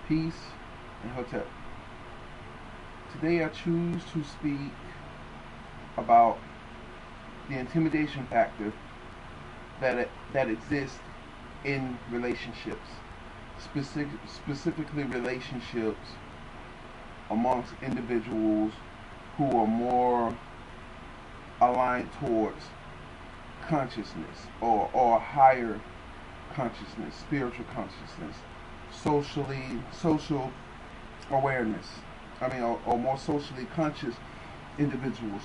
Peace and Hotel. Today I choose to speak about the intimidation factor that exists in relationships, specifically relationships amongst individuals who are more aligned towards consciousness or higher consciousness, spiritual consciousness, social awareness. Or more socially conscious individuals.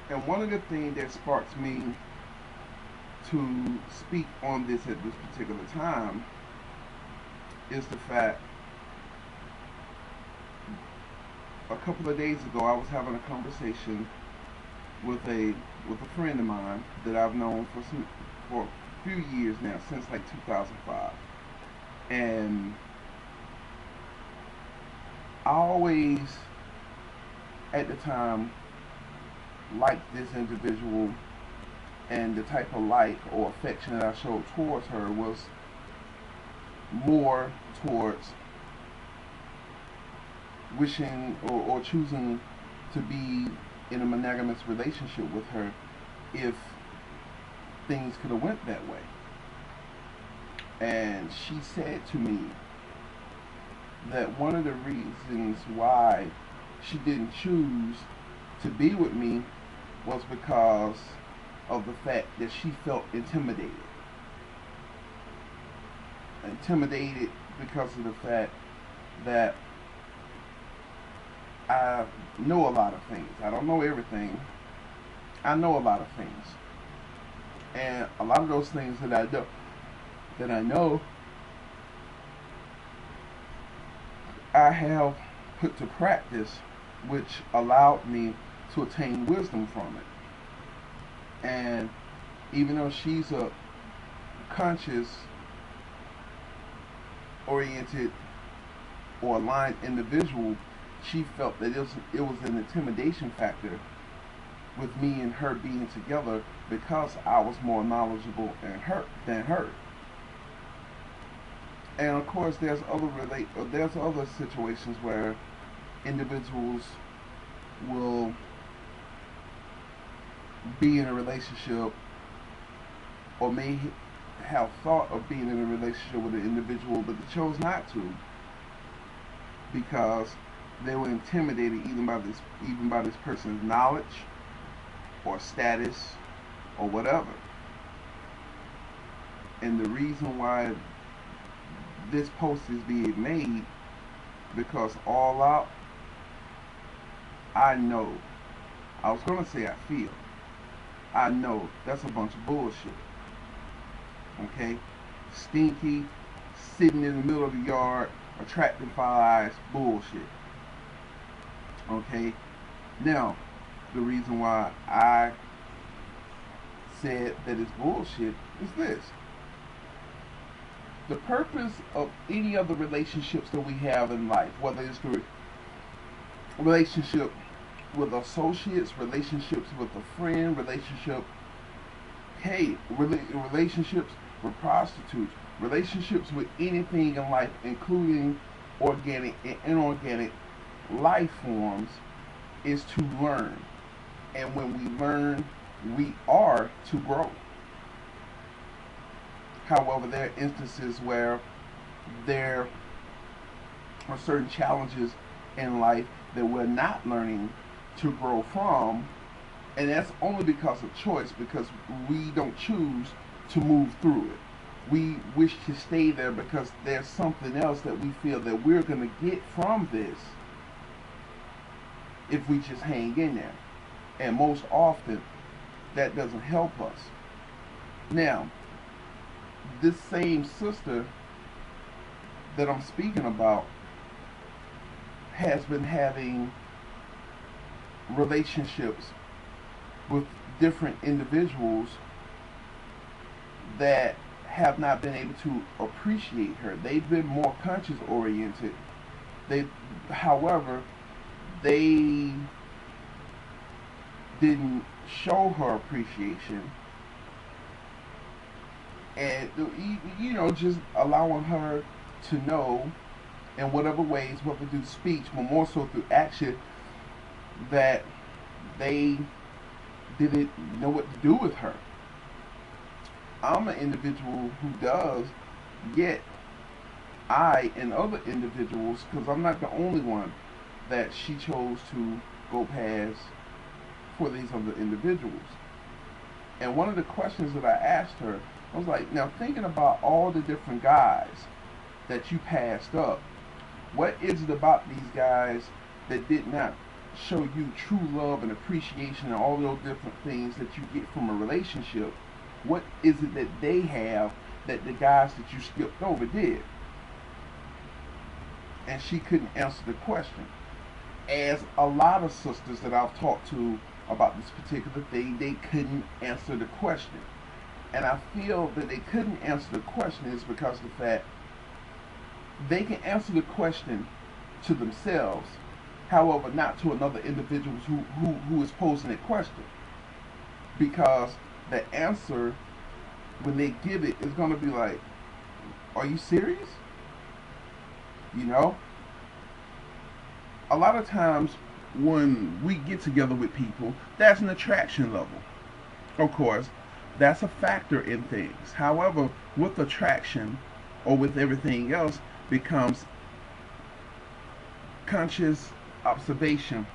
And one of the things that sparks me to speak on this at this particular time is the fact a couple of days ago I was having a conversation with a friend of mine that I've known for a few years now, since like 2005. And I always, at the time, liked this individual, and the type of like or affection that I showed towards her was more towards wishing or choosing to be in a monogamous relationship with her if things could have went that way. And she said to me that one of the reasons why she didn't choose to be with me was because of the fact that she felt intimidated. Intimidated because of the fact that I know a lot of things. I don't know everything. I know a lot of things. And a lot of those things that I know, I have put to practice, which allowed me to attain wisdom from it. And even though she's a conscious oriented or aligned individual, she felt that it was an intimidation factor with me and her being together because I was more knowledgeable than her. And of course, there's other situations where individuals will be in a relationship or may have thought of being in a relationship with an individual, but they chose not to because they were intimidated even by this person's knowledge or status or whatever. And the reason why this post is being made, because all out, I know, I was going to say I feel, I know that's a bunch of bullshit. Okay? Stinky, sitting in the middle of the yard, attracting five eyes, bullshit. Okay? Now, the reason why I said that it's bullshit is this. The purpose of any of the relationships that we have in life, whether it's the relationship with associates, relationships with a friend, relationships with prostitutes, relationships with anything in life, including organic and inorganic life forms, is to learn. And when we learn, we are to grow. However, there are instances where there are certain challenges in life that we're not learning to grow from, and that's only because of choice, because we don't choose to move through it. We wish to stay there because there's something else that we feel that we're going to get from this if we just hang in there. And most often, that doesn't help us. Now, this same sister that I'm speaking about has been having relationships with different individuals that have not been able to appreciate her. They've been more conscious oriented. However, they didn't show her appreciation, and just allowing her to know in whatever ways, whether through speech, but more so through action, that they didn't know what to do with her. I'm an individual who does, yet I and other individuals, because I'm not the only one that she chose to go past for these other individuals. And one of the questions that I asked her, I was like, now thinking about all the different guys that you passed up, what is it about these guys that did not show you true love and appreciation and all those different things that you get from a relationship? What is it that they have that the guys that you skipped over did? And she couldn't answer the question. As a lot of sisters that I've talked to about this particular thing, they couldn't answer the question. And I feel that they couldn't answer the question is because of the fact they can answer the question to themselves, however, not to another individual who is posing a question. Because the answer, when they give it, is going to be like, are you serious? You know? A lot of times when we get together with people, that's an attraction level. Of course, that's a factor in things. However, with attraction or with everything else becomes conscious observation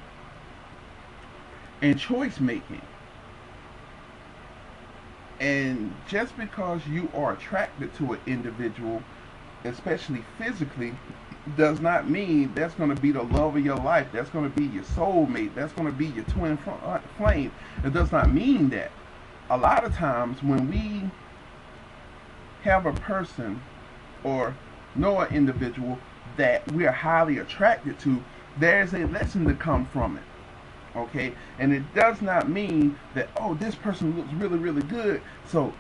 and choice making. And just because you are attracted to an individual, especially physically, does not mean that's going to be the love of your life. That's going to be your soulmate. That's going to be your twin flame. It does not mean that. A lot of times when we have a person or know an individual that we are highly attracted to, there's a lesson to come from it. Okay? And it does not mean that, oh, this person looks really, really good, so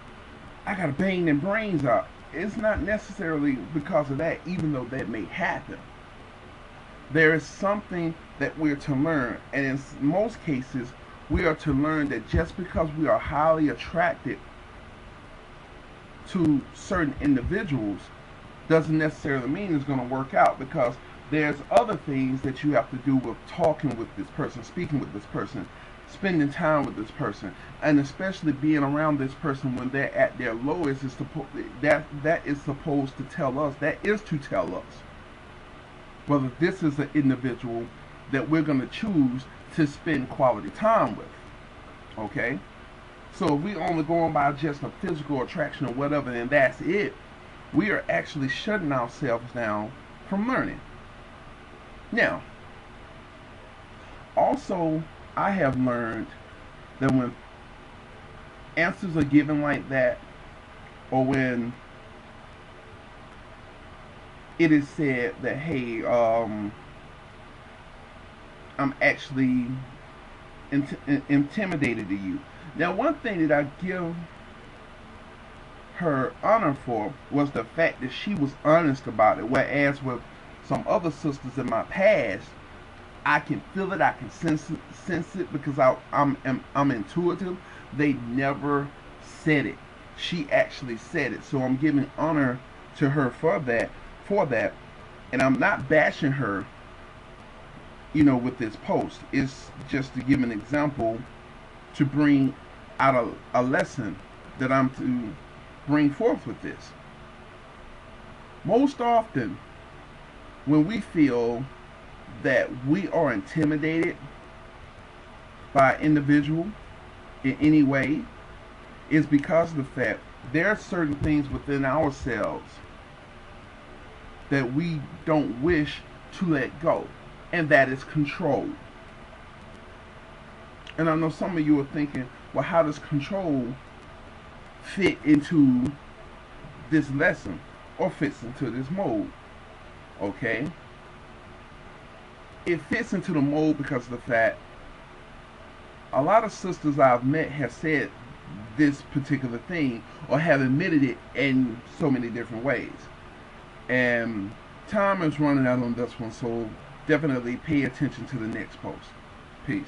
I got to bang their brains out. It's not necessarily because of that, even though that may happen. There is something that we're to learn, and in most cases, we are to learn that just because we are highly attracted to certain individuals doesn't necessarily mean it's going to work out, because there's other things that you have to do with talking with this person, speaking with this person, spending time with this person, and especially being around this person when they're at their lowest is that is supposed to tell us, that is to tell us whether this is an individual that we're going to choose to spend quality time with. Okay? So if we only going by just a physical attraction or whatever, and that's it, we are actually shutting ourselves down from learning. Now, also, I have learned that when answers are given like that, or when it is said that, hey, I'm actually intimidated to you. Now, one thing that I give her honor for was the fact that she was honest about it, whereas with some other sisters in my past, I can feel it, I can sense it because I'm intuitive. They never said it. She actually said it. So I'm giving honor to her for that. And I'm not bashing her, with this post. It's just to give an example to bring out a lesson that I'm to bring forth with this. Most often, when we feel that we are intimidated by an individual in any way, is because of the fact there are certain things within ourselves that we don't wish to let go, and that is control. And I know some of you are thinking, well, how does control fit into this lesson or fits into this mold? Okay, it fits into the mold because of the fact a lot of sisters I've met have said this particular thing or have admitted it in so many different ways. And time is running out on this one, so definitely pay attention to the next post. Peace.